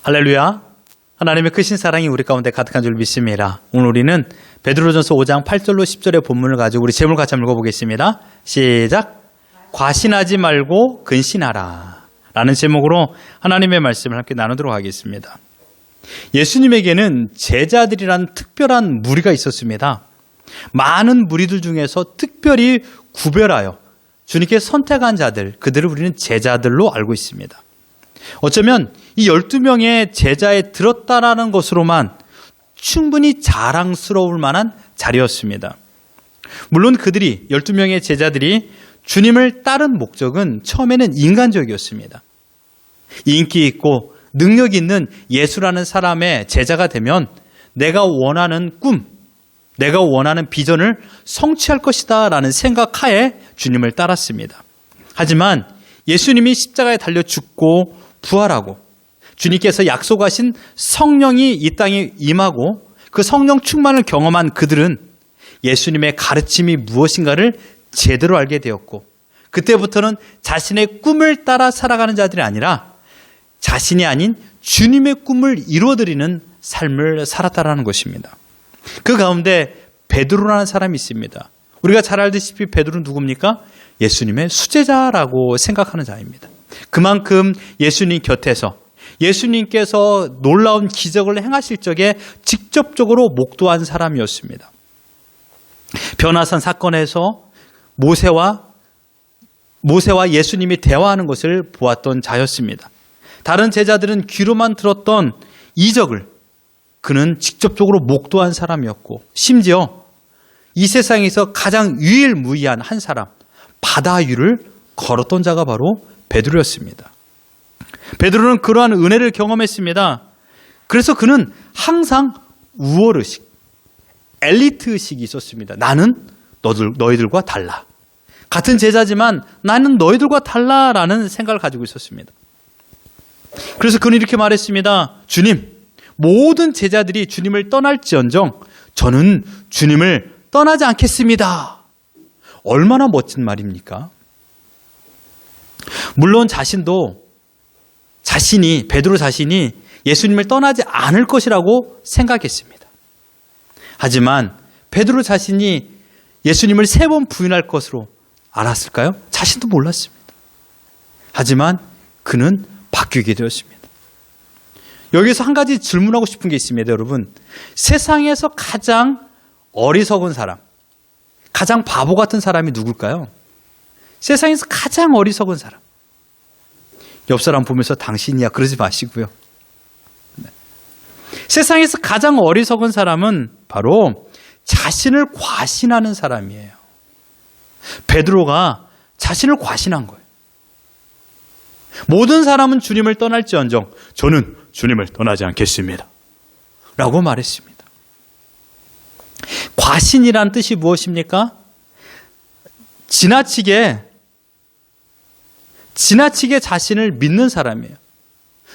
할렐루야. 하나님의 크신 사랑이 우리 가운데 가득한 줄 믿습니다. 오늘 우리는 베드로전서 5장 8절로 10절의 본문을 가지고 우리 제목을 같이 한번 읽어보겠습니다. 시작. 과신하지 말고 근신하라 라는 제목으로 하나님의 말씀을 함께 나누도록 하겠습니다. 예수님에게는 제자들이란 특별한 무리가 있었습니다. 많은 무리들 중에서 특별히 구별하여 주님께 선택한 자들, 그들을 우리는 제자들로 알고 있습니다. 어쩌면 이 12명의 제자에 들었다라는 것으로만 충분히 자랑스러울 만한 자리였습니다. 물론 그들이 12명의 제자들이 주님을 따른 목적은 처음에는 인간적이었습니다. 인기 있고 능력 있는 예수라는 사람의 제자가 되면 내가 원하는 꿈, 내가 원하는 비전을 성취할 것이다 라는 생각하에 주님을 따랐습니다. 하지만 예수님이 십자가에 달려 죽고 부활하고 주님께서 약속하신 성령이 이 땅에 임하고 그 성령 충만을 경험한 그들은 예수님의 가르침이 무엇인가를 제대로 알게 되었고, 그때부터는 자신의 꿈을 따라 살아가는 자들이 아니라 자신이 아닌 주님의 꿈을 이루어드리는 삶을 살았다라는 것입니다. 그 가운데 베드로라는 사람이 있습니다. 우리가 잘 알다시피 베드로는 누굽니까? 예수님의 수제자라고 생각하는 자입니다. 그만큼 예수님 곁에서 예수님께서 놀라운 기적을 행하실 적에 직접적으로 목도한 사람이었습니다. 변화산 사건에서 모세와 예수님이 대화하는 것을 보았던 자였습니다. 다른 제자들은 귀로만 들었던 이적을 그는 직접적으로 목도한 사람이었고, 심지어 이 세상에서 가장 유일무이한 한 사람, 바다 위를 걸었던 자가 바로 베드로였습니다. 베드로는 그러한 은혜를 경험했습니다. 그래서 그는 항상 우월의식, 엘리트의식이 있었습니다. 나는 너희들과 달라. 같은 제자지만 나는 너희들과 달라라는 생각을 가지고 있었습니다. 그래서 그는 이렇게 말했습니다. 주님, 모든 제자들이 주님을 떠날지언정 저는 주님을 떠나지 않겠습니다. 얼마나 멋진 말입니까? 물론 베드로 자신이 예수님을 떠나지 않을 것이라고 생각했습니다. 하지만 베드로 자신이 예수님을 3번 부인할 것으로 알았을까요? 자신도 몰랐습니다. 하지만 그는 바뀌게 되었습니다. 여기서 한 가지 질문하고 싶은 게 있습니다, 여러분. 세상에서 가장 어리석은 사람, 가장 바보 같은 사람이 누굴까요? 세상에서 가장 어리석은 사람. 옆 사람 보면서 당신이야 그러지 마시고요. 세상에서 가장 어리석은 사람은 바로 자신을 과신하는 사람이에요. 베드로가 자신을 과신한 거예요. 모든 사람은 주님을 떠날지언정 저는 주님을 떠나지 않겠습니다 라고 말했습니다. 과신이란 뜻이 무엇입니까? 지나치게 자신을 믿는 사람이에요.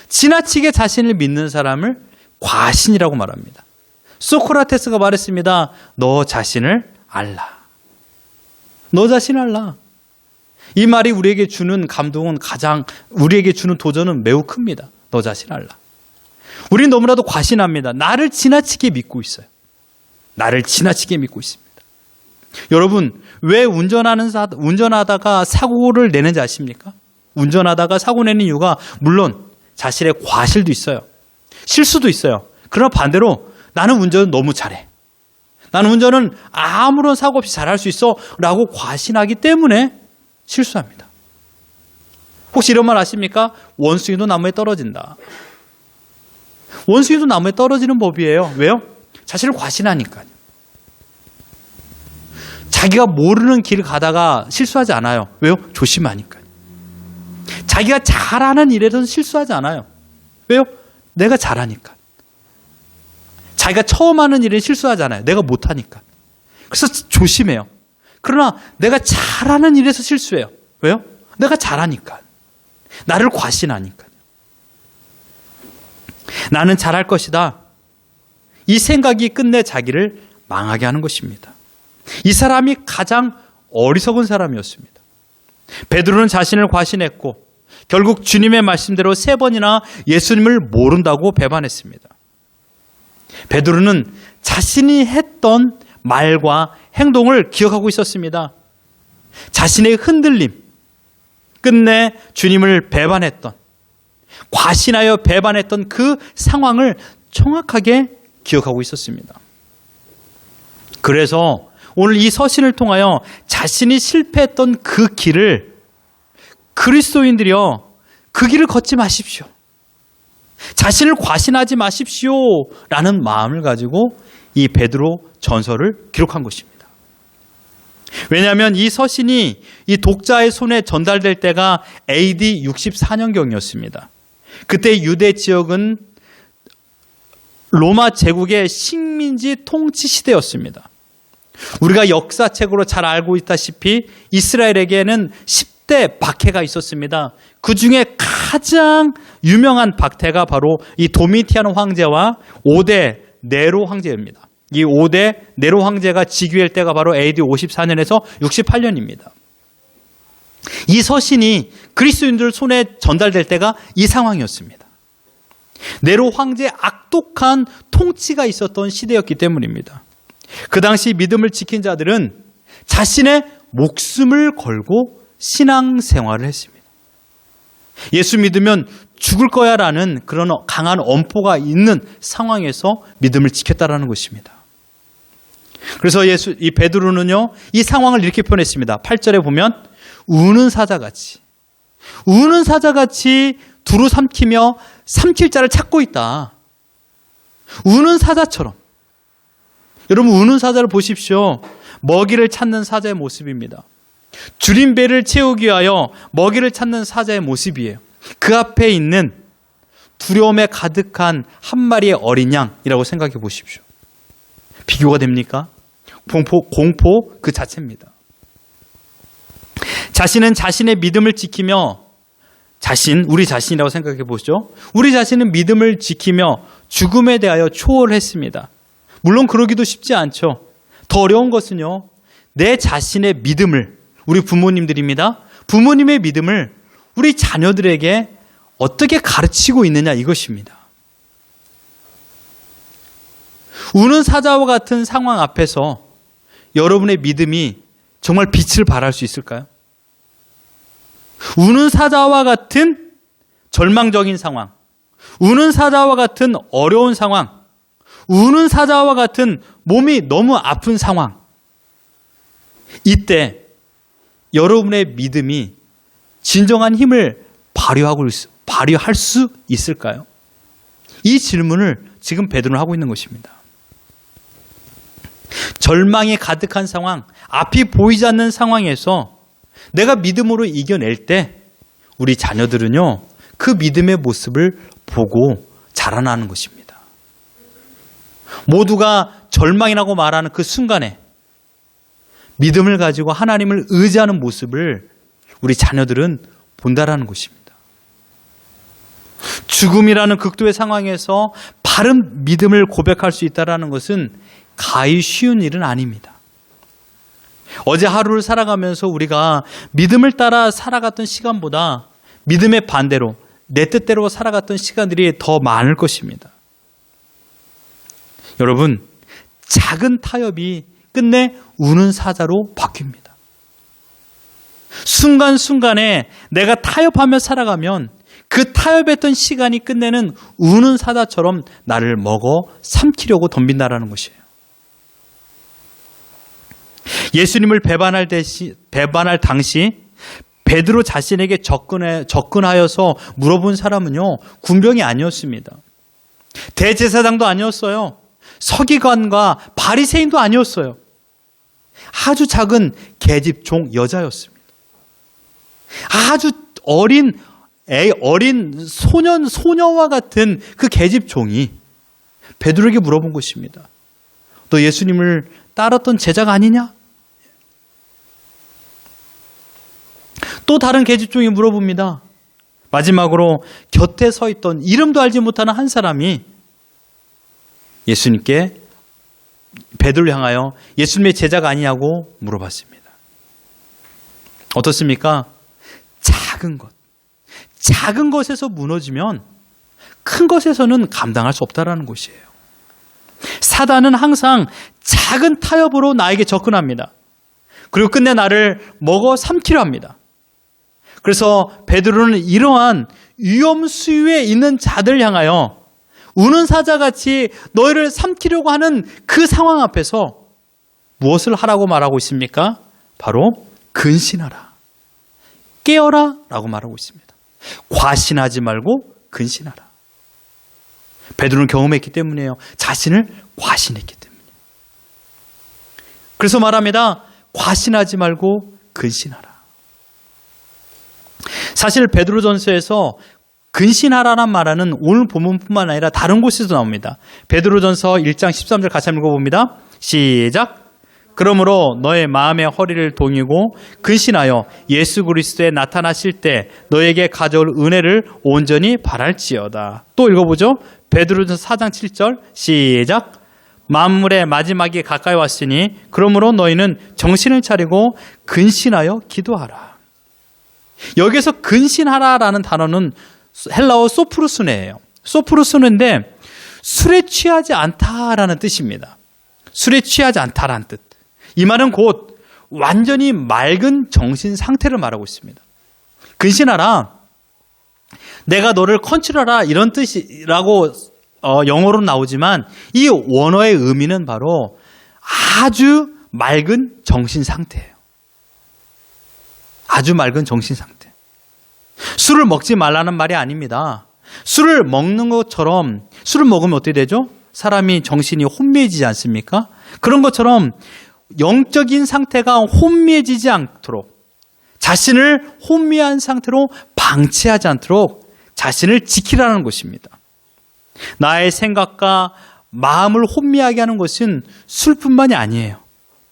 지나치게 자신을 믿는 사람을 과신이라고 말합니다. 소크라테스가 말했습니다. 너 자신을 알라. 너 자신을 알라. 이 말이 우리에게 주는 감동은 우리에게 주는 도전은 매우 큽니다. 너 자신을 알라. 우리는 너무나도 과신합니다. 나를 지나치게 믿고 있어요. 나를 지나치게 믿고 있습니다. 여러분, 왜 운전하다가 사고를 내는지 아십니까? 운전하다가 사고 내는 이유가 물론 자신의 과실도 있어요. 실수도 있어요. 그러나 반대로 나는 운전을 너무 잘해. 나는 운전은 아무런 사고 없이 잘할 수 있어 라고 과신하기 때문에 실수합니다. 혹시 이런 말 아십니까? 원숭이도 나무에 떨어진다. 원숭이도 나무에 떨어지는 법이에요. 왜요? 자신을 과신하니까요. 자기가 모르는 길을 가다가 실수하지 않아요. 왜요? 조심하니까요. 자기가 잘하는 일에서는 실수하지 않아요. 왜요? 내가 잘하니까. 자기가 처음 하는 일에 실수하지 않아요. 내가 못하니까. 그래서 조심해요. 그러나 내가 잘하는 일에서 실수해요. 왜요? 내가 잘하니까. 나를 과신하니까요. 나는 잘할 것이다. 이 생각이 끝내 자기를 망하게 하는 것입니다. 이 사람이 가장 어리석은 사람이었습니다. 베드로는 자신을 과신했고 결국 주님의 말씀대로 3번이나 예수님을 모른다고 배반했습니다. 베드로는 자신이 했던 말과 행동을 기억하고 있었습니다. 자신의 흔들림, 끝내 주님을 배반했던, 과신하여 배반했던 그 상황을 정확하게 기억하고 있었습니다. 그래서 오늘 이 서신을 통하여 자신이 실패했던 그 길을 그리스도인들이여 그 길을 걷지 마십시오. 자신을 과신하지 마십시오. 라는 마음을 가지고 이 베드로 전서를 기록한 것입니다. 왜냐하면 이 서신이 이 독자의 손에 전달될 때가 AD 64년경이었습니다. 그때 유대 지역은 로마 제국의 식민지 통치 시대였습니다. 우리가 역사책으로 잘 알고 있다시피 이스라엘에게는 10대 박해가 있었습니다. 그 중에 가장 유명한 박해가 바로 이 도미티안 황제와 5대 네로 황제입니다. 이 5대 네로 황제가 즉위할 때가 바로 AD 54년에서 68년입니다. 이 서신이 그리스도인들 손에 전달될 때가 이 상황이었습니다. 네로 황제의 악독한 통치가 있었던 시대였기 때문입니다. 그 당시 믿음을 지킨 자들은 자신의 목숨을 걸고 신앙생활을 했습니다. 예수 믿으면 죽을 거야 라는 그런 강한 엄포가 있는 상황에서 믿음을 지켰다라는 것입니다. 그래서 이 베드로는요, 이 상황을 이렇게 표현했습니다. 8절에 보면 우는 사자같이 두루 삼키며 삼킬 자를 찾고 있다. 우는 사자처럼. 여러분, 우는 사자를 보십시오. 먹이를 찾는 사자의 모습입니다. 줄인 배를 채우기 위하여 먹이를 찾는 사자의 모습이에요. 그 앞에 있는 두려움에 가득한 한 마리의 어린 양이라고 생각해 보십시오. 비교가 됩니까? 공포 그 자체입니다. 자신은 자신의 믿음을 지키며 우리 자신이라고 생각해 보시죠. 우리 자신은 믿음을 지키며 죽음에 대하여 초월했습니다. 물론 그러기도 쉽지 않죠. 더 어려운 것은요, 내 자신의 믿음을, 우리 부모님들입니다. 부모님의 믿음을 우리 자녀들에게 어떻게 가르치고 있느냐, 이것입니다. 우는 사자와 같은 상황 앞에서 여러분의 믿음이 정말 빛을 발할 수 있을까요? 우는 사자와 같은 절망적인 상황, 우는 사자와 같은 어려운 상황, 우는 사자와 같은 몸이 너무 아픈 상황, 이때 여러분의 믿음이 진정한 힘을 발휘할 수 있을까요? 이 질문을 지금 베드로는 하고 있는 것입니다. 절망이 가득한 상황, 앞이 보이지 않는 상황에서 내가 믿음으로 이겨낼 때 우리 자녀들은요, 그 믿음의 모습을 보고 자라나는 것입니다. 모두가 절망이라고 말하는 그 순간에 믿음을 가지고 하나님을 의지하는 모습을 우리 자녀들은 본다라는 것입니다. 죽음이라는 극도의 상황에서 바른 믿음을 고백할 수 있다는 것은 가히 쉬운 일은 아닙니다. 어제 하루를 살아가면서 우리가 믿음을 따라 살아갔던 시간보다 믿음의 반대로 내 뜻대로 살아갔던 시간들이 더 많을 것입니다. 여러분, 작은 타협이 끝내 우는 사자로 바뀝니다. 순간순간에 내가 타협하며 살아가면 그 타협했던 시간이 끝내는 우는 사자처럼 나를 먹어 삼키려고 덤빈다라는 것이에요. 예수님을 배반할 당시 베드로 자신에게 접근하여서 물어본 사람은요, 군병이 아니었습니다. 대제사장도 아니었어요. 서기관과 바리새인도 아니었어요. 아주 작은 계집종 여자였습니다. 아주 어린 소녀와 같은 그 계집종이 베드로에게 물어본 것입니다. 너 예수님을 따랐던 제자가 아니냐? 또 다른 계집종이 물어봅니다. 마지막으로 곁에 서 있던 이름도 알지 못하는 한 사람이 예수님께 베드로를 향하여 예수님의 제자가 아니냐고 물어봤습니다. 어떻습니까? 작은 것, 작은 것에서 무너지면 큰 것에서는 감당할 수 없다라는 것이에요. 사단은 항상 작은 타협으로 나에게 접근합니다. 그리고 끝내 나를 먹어 삼키려 합니다. 그래서 베드로는 이러한 위험 수위에 있는 자들 향하여 우는 사자같이 너희를 삼키려고 하는 그 상황 앞에서 무엇을 하라고 말하고 있습니까? 바로 근신하라. 깨어라 라고 말하고 있습니다. 과신하지 말고 근신하라. 베드로는 경험했기 때문이에요. 자신을 과신했기 때문이에요. 그래서 말합니다. 과신하지 말고 근신하라. 사실 베드로전서에서 근신하라는 말은 오늘 본문뿐만 아니라 다른 곳에도 나옵니다. 베드로전서 1장 13절 같이 한번 읽어봅니다. 시작. 그러므로 너의 마음의 허리를 동이고 근신하여 예수 그리스도에 나타나실 때 너에게 가져올 은혜를 온전히 바랄지어다. 또 읽어보죠. 베드로전서 4장 7절 시작. 만물의 마지막이 가까이 왔으니 그러므로 너희는 정신을 차리고 근신하여 기도하라. 여기서 근신하라라는 단어는 헬라어 소프루스네예요. 소프루스네인데 술에 취하지 않다라는 뜻입니다. 술에 취하지 않다라는 뜻. 이 말은 곧 완전히 맑은 정신 상태를 말하고 있습니다. 근신하라. 내가 너를 컨트롤하라 이런 뜻이라고 영어로 나오지만 이 원어의 의미는 바로 아주 맑은 정신 상태예요. 아주 맑은 정신 상태. 술을 먹지 말라는 말이 아닙니다. 술을 먹는 것처럼 술을 먹으면 어떻게 되죠? 사람이 정신이 혼미해지지 않습니까? 그런 것처럼 영적인 상태가 혼미해지지 않도록 자신을 혼미한 상태로 방치하지 않도록 자신을 지키라는 것입니다. 나의 생각과 마음을 혼미하게 하는 것은 술뿐만이 아니에요.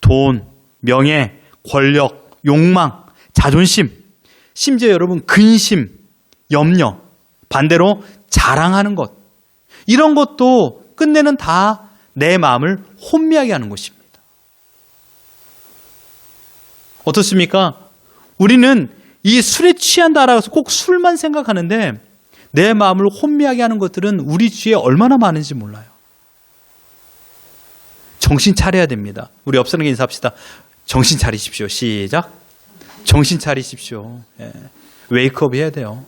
돈, 명예, 권력, 욕망, 자존심, 심지어 여러분 근심, 염려, 반대로 자랑하는 것 이런 것도 끝내는 다 내 마음을 혼미하게 하는 것입니다. 어떻습니까? 우리는 이 술에 취한다라고 해서 꼭 술만 생각하는데 내 마음을 혼미하게 하는 것들은 우리 주위에 얼마나 많은지 몰라요. 정신 차려야 됩니다. 우리 옆 사람에게 인사합시다. 정신 차리십시오. 시작. 정신 차리십시오. 예. 웨이크업 해야 돼요.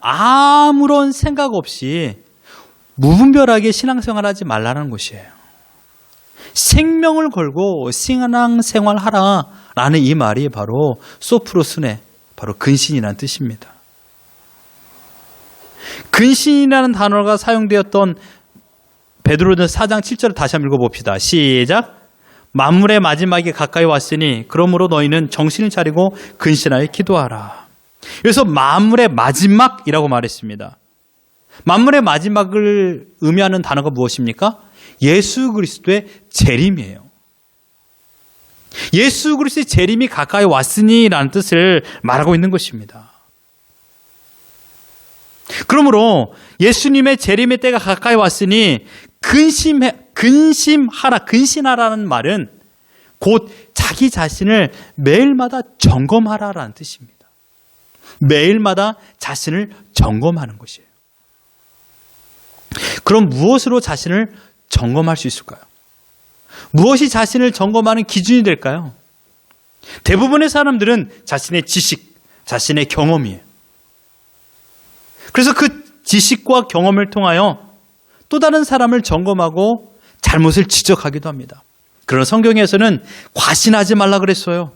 아무런 생각 없이 무분별하게 신앙생활하지 말라는 것이에요. 생명을 걸고 신앙생활하라라는 이 말이 바로 소프로스네, 바로 근신이라는 뜻입니다. 근신이라는 단어가 사용되었던 베드로전서 4장 7절을 다시 한번 읽어봅시다. 시작. 만물의 마지막이 가까이 왔으니 그러므로 너희는 정신을 차리고 근신하여 기도하라. 그래서 만물의 마지막이라고 말했습니다. 만물의 마지막을 의미하는 단어가 무엇입니까? 예수 그리스도의 재림이에요. 예수 그리스도의 재림이 가까이 왔으니라는 뜻을 말하고 있는 것입니다. 그러므로 예수님의 재림의 때가 가까이 왔으니 근신하라는 말은 곧 자기 자신을 매일마다 점검하라라는 뜻입니다. 매일마다 자신을 점검하는 것이에요. 그럼 무엇으로 자신을 점검할 수 있을까요? 무엇이 자신을 점검하는 기준이 될까요? 대부분의 사람들은 자신의 지식, 자신의 경험이에요. 그래서 그 지식과 경험을 통하여 또 다른 사람을 점검하고 잘못을 지적하기도 합니다. 그러나 성경에서는 과신하지 말라 그랬어요.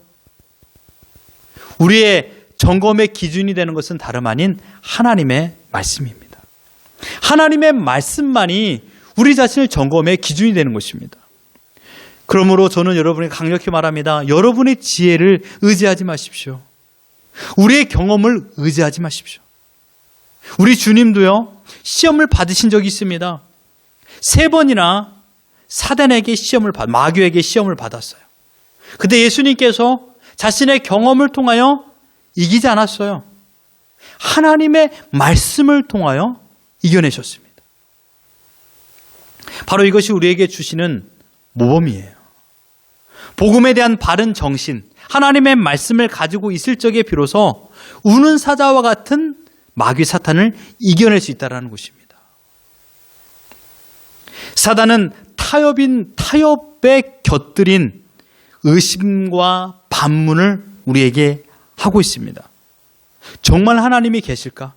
우리의 점검의 기준이 되는 것은 다름 아닌 하나님의 말씀입니다. 하나님의 말씀만이 우리 자신을 점검의 기준이 되는 것입니다. 그러므로 저는 여러분에게 강력히 말합니다. 여러분의 지혜를 의지하지 마십시오. 우리의 경험을 의지하지 마십시오. 우리 주님도요, 시험을 받으신 적이 있습니다. 3번이나 사단에게 마귀에게 시험을 받았어요. 근데 예수님께서 자신의 경험을 통하여 이기지 않았어요. 하나님의 말씀을 통하여 이겨내셨습니다. 바로 이것이 우리에게 주시는 모범이에요. 복음에 대한 바른 정신, 하나님의 말씀을 가지고 있을 적에 비로소 우는 사자와 같은 마귀 사탄을 이겨낼 수 있다는 것입니다. 사단은 타협에 곁들인 의심과 반문을 우리에게 하고 있습니다. 정말 하나님이 계실까?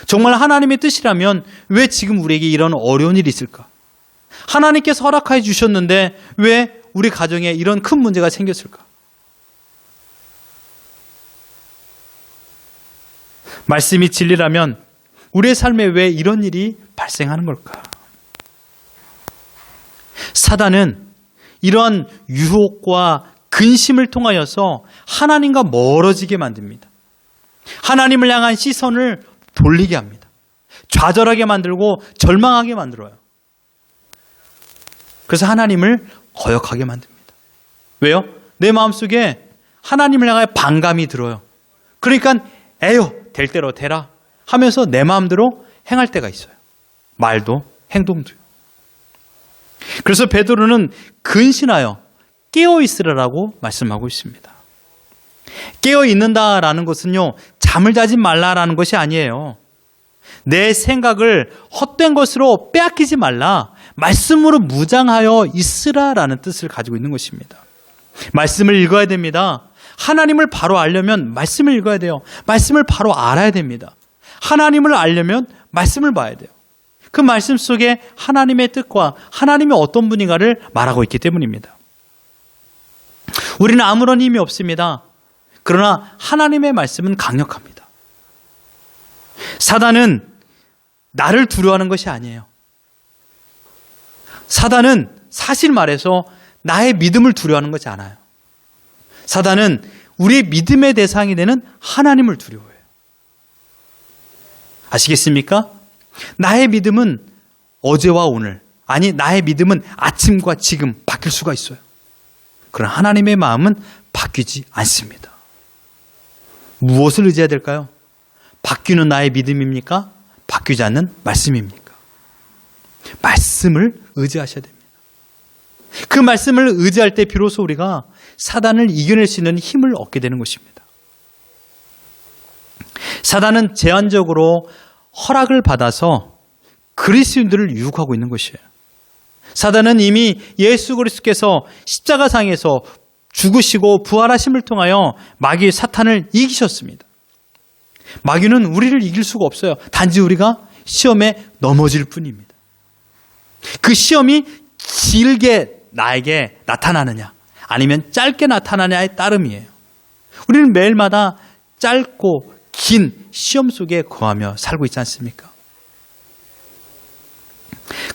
정말 하나님의 뜻이라면 왜 지금 우리에게 이런 어려운 일이 있을까? 하나님께서 허락해 주셨는데 왜 우리 가정에 이런 큰 문제가 생겼을까? 말씀이 진리라면 우리의 삶에 왜 이런 일이 발생하는 걸까? 사단은 이러한 유혹과 근심을 통하여서 하나님과 멀어지게 만듭니다. 하나님을 향한 시선을 돌리게 합니다. 좌절하게 만들고 절망하게 만들어요. 그래서 하나님을 거역하게 만듭니다. 왜요? 내 마음속에 하나님을 향해 반감이 들어요. 그러니까 에휴 될 대로 되라 하면서 내 마음대로 행할 때가 있어요. 말도 행동도요. 그래서 베드로는 근신하여 깨어 있으라라고 말씀하고 있습니다. 깨어 있는다라는 것은요, 잠을 자지 말라라는 것이 아니에요. 내 생각을 헛된 것으로 빼앗기지 말라, 말씀으로 무장하여 있으라라는 뜻을 가지고 있는 것입니다. 말씀을 읽어야 됩니다. 하나님을 바로 알려면 말씀을 읽어야 돼요. 말씀을 바로 알아야 됩니다. 하나님을 알려면 말씀을 봐야 돼요. 그 말씀 속에 하나님의 뜻과 하나님이 어떤 분인가를 말하고 있기 때문입니다. 우리는 아무런 힘이 없습니다. 그러나 하나님의 말씀은 강력합니다. 사단은 나를 두려워하는 것이 아니에요. 사단은 사실 말해서 나의 믿음을 두려워하는 것이 않아요. 사단은 우리의 믿음의 대상이 되는 하나님을 두려워해요. 아시겠습니까? 나의 믿음은 어제와 오늘, 아니 나의 믿음은 아침과 지금 바뀔 수가 있어요. 그러나 하나님의 마음은 바뀌지 않습니다. 무엇을 의지해야 될까요? 바뀌는 나의 믿음입니까? 바뀌지 않는 말씀입니까? 말씀을 의지하셔야 됩니다. 그 말씀을 의지할 때 비로소 우리가 사단을 이겨낼 수 있는 힘을 얻게 되는 것입니다. 사단은 제한적으로 허락을 받아서 그리스도인들을 유혹하고 있는 것이에요. 사단은 이미 예수 그리스도께서 십자가상에서 죽으시고 부활하심을 통하여 마귀 사탄을 이기셨습니다. 마귀는 우리를 이길 수가 없어요. 단지 우리가 시험에 넘어질 뿐입니다. 그 시험이 길게 나에게 나타나느냐 아니면 짧게 나타나냐의 따름이에요. 우리는 매일마다 짧고 긴 시험 속에 거하며 살고 있지 않습니까?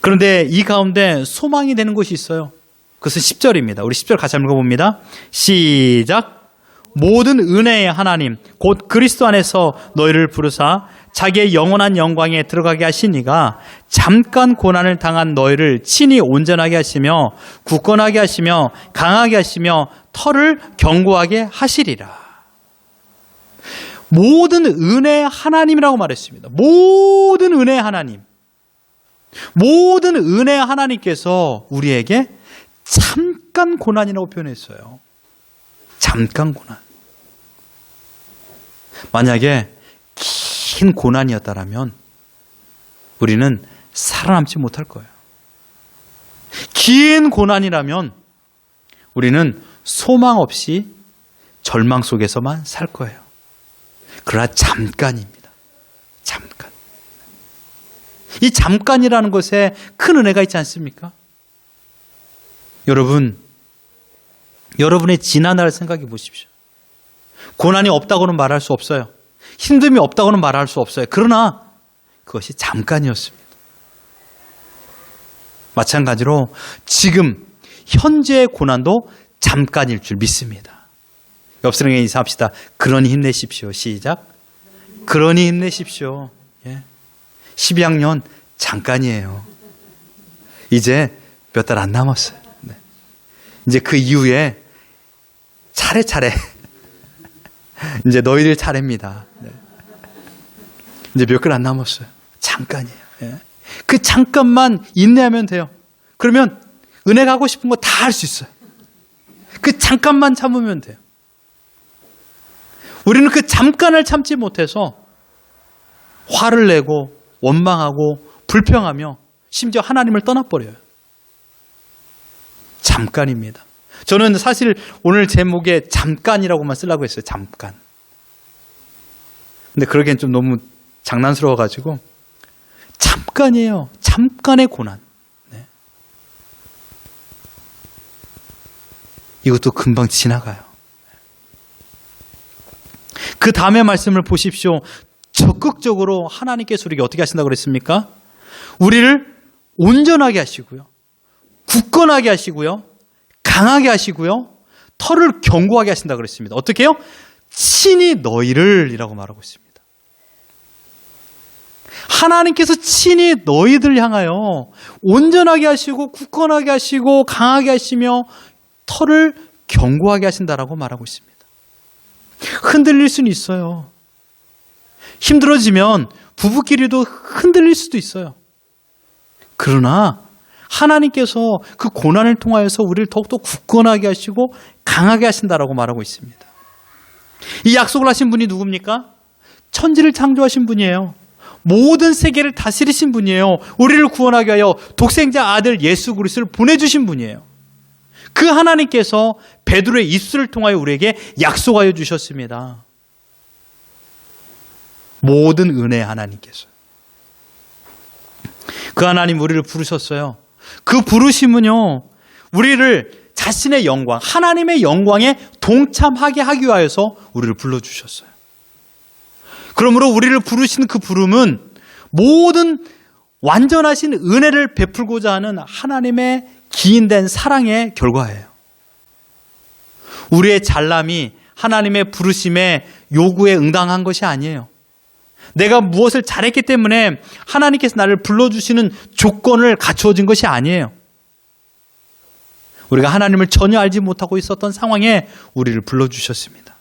그런데 이 가운데 소망이 되는 곳이 있어요. 그것은 10절입니다. 우리 10절 같이 한번 읽어봅니다. 시작. 모든 은혜의 하나님 곧 그리스도 안에서 너희를 부르사 자기의 영원한 영광에 들어가게 하시니가 잠깐 고난을 당한 너희를 친히 온전하게 하시며 굳건하게 하시며 강하게 하시며 터를 견고하게 하시리라. 모든 은혜의 하나님이라고 말했습니다. 모든 은혜의 하나님. 모든 은혜의 하나님께서 우리에게 잠깐 고난이라고 표현했어요. 잠깐 고난. 만약에 긴 고난이었다면 우리는 살아남지 못할 거예요. 긴 고난이라면 우리는 소망 없이 절망 속에서만 살 거예요. 그러나 잠깐입니다. 잠깐. 이 잠깐이라는 것에 큰 은혜가 있지 않습니까? 여러분의 지난날을 생각해 보십시오. 고난이 없다고는 말할 수 없어요. 힘듦이 없다고는 말할 수 없어요. 그러나 그것이 잠깐이었습니다. 마찬가지로 지금 현재의 고난도 잠깐일 줄 믿습니다. 옆 사람에게 인사합시다. 그러니 힘내십시오. 시작. 그러니 힘내십시오. 예. 12학년 잠깐이에요. 이제 몇 달 안 남았어요. 네. 이제 그 이후에 차례차례 이제 너희들 차례입니다. 네. 이제 몇 달 안 남았어요. 잠깐이에요. 예. 그 잠깐만 인내하면 돼요. 그러면 은혜 가고 싶은 거 다 할 수 있어요. 잠깐만 참으면 돼요. 우리는 그 잠깐을 참지 못해서 화를 내고 원망하고 불평하며 심지어 하나님을 떠나버려요. 잠깐입니다. 저는 사실 오늘 제목에 잠깐이라고만 쓰려고 했어요. 잠깐. 근데 그러기엔 좀 너무 장난스러워가지고 잠깐이에요. 잠깐의 고난. 네. 이것도 금방 지나가요. 그 다음의 말씀을 보십시오. 적극적으로 하나님께서 우리에게 어떻게 하신다고 그랬습니까? 우리를 온전하게 하시고요. 굳건하게 하시고요. 강하게 하시고요. 털을 견고하게 하신다고 그랬습니다. 어떻게 해요? 친히 너희를 이라고 말하고 있습니다. 하나님께서 친히 너희들 향하여 온전하게 하시고 굳건하게 하시고 강하게 하시며 털을 견고하게 하신다라고 말하고 있습니다. 흔들릴 수는 있어요. 힘들어지면 부부끼리도 흔들릴 수도 있어요. 그러나 하나님께서 그 고난을 통하여서 우리를 더욱더 굳건하게 하시고 강하게 하신다라고 말하고 있습니다. 이 약속을 하신 분이 누굽니까? 천지를 창조하신 분이에요. 모든 세계를 다스리신 분이에요. 우리를 구원하게 하여 독생자 아들 예수 그리스도를 보내주신 분이에요. 그 하나님께서 베드로의 입술을 통하여 우리에게 약속하여 주셨습니다. 모든 은혜의 하나님께서. 그 하나님 우리를 부르셨어요. 그 부르심은요, 우리를 자신의 영광, 하나님의 영광에 동참하게 하기 위하여서 우리를 불러주셨어요. 그러므로 우리를 부르신 그 부름은 모든 완전하신 은혜를 베풀고자 하는 하나님의 기인된 사랑의 결과예요. 우리의 잘남이 하나님의 부르심의 요구에 응당한 것이 아니에요. 내가 무엇을 잘했기 때문에 하나님께서 나를 불러주시는 조건을 갖추어진 것이 아니에요. 우리가 하나님을 전혀 알지 못하고 있었던 상황에 우리를 불러주셨습니다.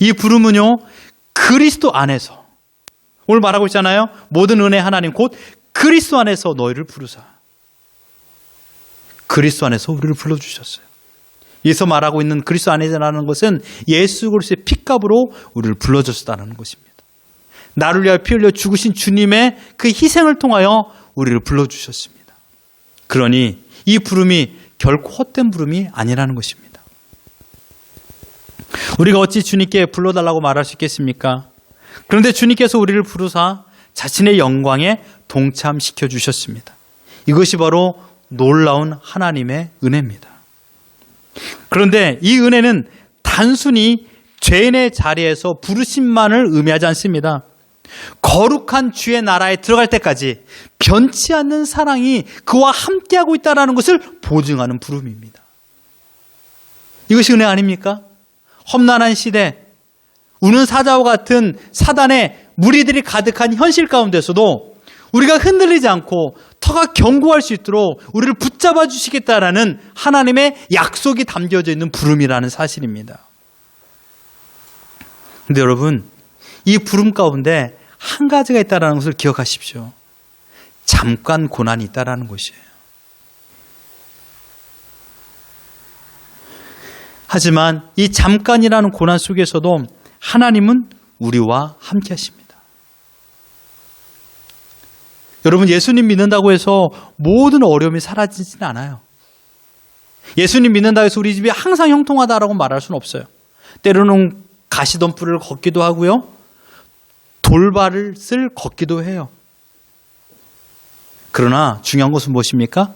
이 부름은요, 그리스도 안에서, 오늘 말하고 있잖아요. 모든 은혜 하나님 곧 그리스도 안에서 너희를 부르사. 그리스도 안에서 우리를 불러주셨어요. 여기서 말하고 있는 그리스도 안에서라는 것은 예수 그리스도의 핏값으로 우리를 불러줬다는 것입니다. 나를 위하여 피 흘려 죽으신 주님의 그 희생을 통하여 우리를 불러주셨습니다. 그러니 이 부름이 결코 헛된 부름이 아니라는 것입니다. 우리가 어찌 주님께 불러달라고 말할 수 있겠습니까? 그런데 주님께서 우리를 부르사 자신의 영광에 동참시켜 주셨습니다. 이것이 바로 놀라운 하나님의 은혜입니다. 그런데 이 은혜는 단순히 죄인의 자리에서 부르심만을 의미하지 않습니다. 거룩한 주의 나라에 들어갈 때까지 변치 않는 사랑이 그와 함께하고 있다는 것을 보증하는 부름입니다. 이것이 은혜 아닙니까? 험난한 시대, 우는 사자와 같은 사단의 무리들이 가득한 현실 가운데서도 우리가 흔들리지 않고 터가 견고할 수 있도록 우리를 붙잡아 주시겠다라는 하나님의 약속이 담겨져 있는 부름이라는 사실입니다. 그런데 여러분, 이 부름 가운데 한 가지가 있다는 것을 기억하십시오. 잠깐 고난이 있다는 것이에요. 하지만 이 잠깐이라는 고난 속에서도 하나님은 우리와 함께 하십니다. 여러분, 예수님 믿는다고 해서 모든 어려움이 사라지진 않아요. 예수님 믿는다고 해서 우리 집이 항상 형통하다라고 말할 수는 없어요. 때로는 가시덤불을 걷기도 하고요. 돌발을 걷기도 해요. 그러나 중요한 것은 무엇입니까?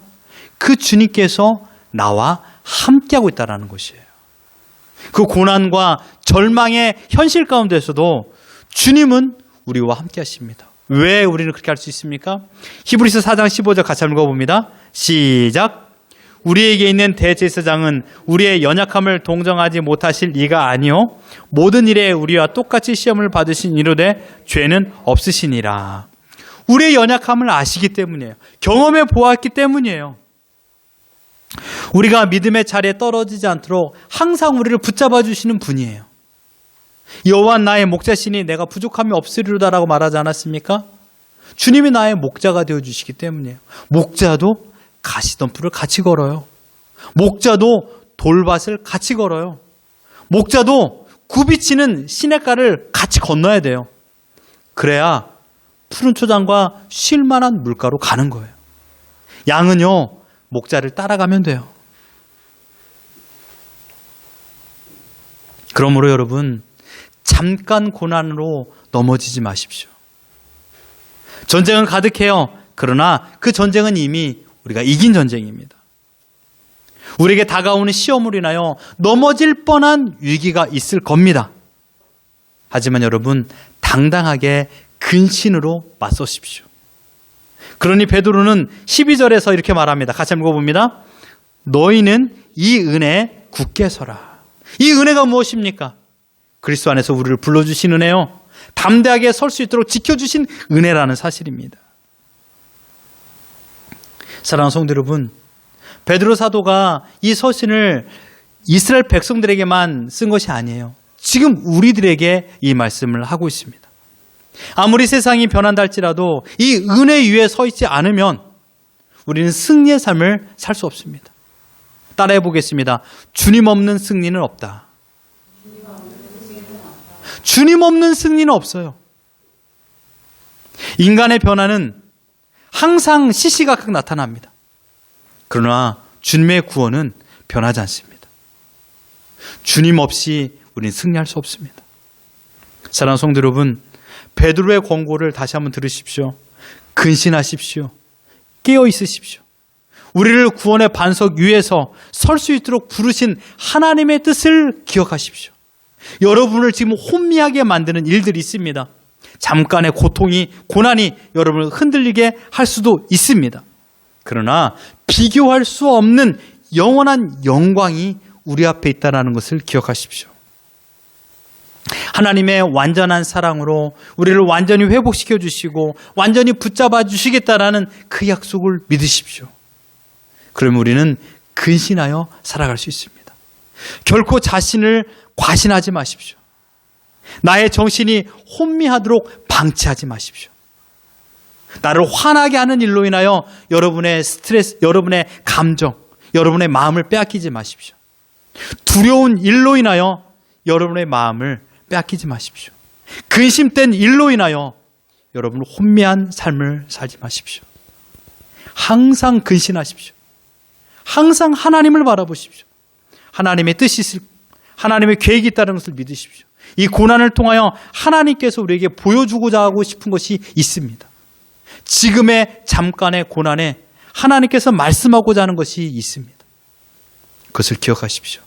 그 주님께서 나와 함께하고 있다는 것이에요. 그 고난과 절망의 현실 가운데서도 주님은 우리와 함께 하십니다. 왜 우리는 그렇게 할 수 있습니까? 히브리서 4장 15절 같이 한번 읽어봅니다. 시작. 우리에게 있는 대제사장은 우리의 연약함을 동정하지 못하실 이가 아니요 모든 일에 우리와 똑같이 시험을 받으신 이로되 죄는 없으시니라. 우리의 연약함을 아시기 때문이에요. 경험해 보았기 때문이에요. 우리가 믿음의 자리에 떨어지지 않도록 항상 우리를 붙잡아 주시는 분이에요. 여호와 나의 목자시니 내가 부족함이 없으리로다라고 말하지 않았습니까? 주님이 나의 목자가 되어주시기 때문이에요. 목자도 가시덤불을 같이 걸어요. 목자도 돌밭을 같이 걸어요. 목자도 굽이치는 시냇가를 같이 건너야 돼요. 그래야 푸른 초장과 쉴 만한 물가로 가는 거예요. 양은요, 목자를 따라가면 돼요. 그러므로 여러분, 잠깐 고난으로 넘어지지 마십시오. 전쟁은 가득해요. 그러나 그 전쟁은 이미 우리가 이긴 전쟁입니다. 우리에게 다가오는 시험으로 인하여 넘어질 뻔한 위기가 있을 겁니다. 하지만 여러분, 당당하게 근신으로 맞서십시오. 그러니 베드로는 12절에서 이렇게 말합니다. 같이 한번 읽어봅니다. 너희는 이 은혜에 굳게 서라. 이 은혜가 무엇입니까? 그리스도 안에서 우리를 불러주신 은혜요, 담대하게 설 수 있도록 지켜주신 은혜라는 사실입니다. 사랑하는 성도 여러분, 베드로 사도가 이 서신을 이스라엘 백성들에게만 쓴 것이 아니에요. 지금 우리들에게 이 말씀을 하고 있습니다. 아무리 세상이 변한다 할지라도 이 은혜 위에 서 있지 않으면 우리는 승리의 삶을 살 수 없습니다. 따라해 보겠습니다. 주님 없는 승리는 없다. 주님 없는 승리는 없어요. 인간의 변화는 항상 시시각각 나타납니다. 그러나 주님의 구원은 변하지 않습니다. 주님 없이 우리는 승리할 수 없습니다. 사랑하는 성도 여러분, 베드로의 권고를 다시 한번 들으십시오. 근신하십시오. 깨어 있으십시오. 우리를 구원의 반석 위에서 설 수 있도록 부르신 하나님의 뜻을 기억하십시오. 여러분을 지금 혼미하게 만드는 일들이 있습니다. 잠깐의 고통이, 고난이 여러분을 흔들리게 할 수도 있습니다. 그러나 비교할 수 없는 영원한 영광이 우리 앞에 있다는 것을 기억하십시오. 하나님의 완전한 사랑으로 우리를 완전히 회복시켜 주시고 완전히 붙잡아 주시겠다라는 그 약속을 믿으십시오. 그러면 우리는 근신하여 살아갈 수 있습니다. 결코 자신을 과신하지 마십시오. 나의 정신이 혼미하도록 방치하지 마십시오. 나를 화나게 하는 일로 인하여 여러분의 스트레스, 여러분의 감정, 여러분의 마음을 빼앗기지 마십시오. 두려운 일로 인하여 여러분의 마음을 빼앗기지 마십시오. 근심된 일로 인하여 여러분 혼미한 삶을 살지 마십시오. 항상 근신하십시오. 항상 하나님을 바라보십시오. 하나님의 뜻이 있을, 하나님의 계획이 있다는 것을 믿으십시오. 이 고난을 통하여 하나님께서 우리에게 보여주고자 하고 싶은 것이 있습니다. 지금의 잠깐의 고난에 하나님께서 말씀하고자 하는 것이 있습니다. 그것을 기억하십시오.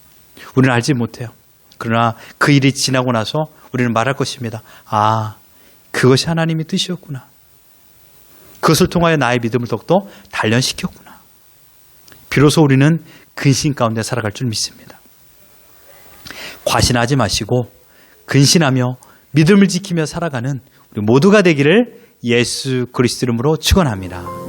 우리는 알지 못해요. 그러나 그 일이 지나고 나서 우리는 말할 것입니다. 아, 그것이 하나님의 뜻이었구나. 그것을 통하여 나의 믿음을 더욱더 단련시켰구나. 비로소 우리는 근신 가운데 살아갈 줄 믿습니다. 과신하지 마시고 근신하며 믿음을 지키며 살아가는 우리 모두가 되기를 예수 그리스도 이름으로 축원합니다.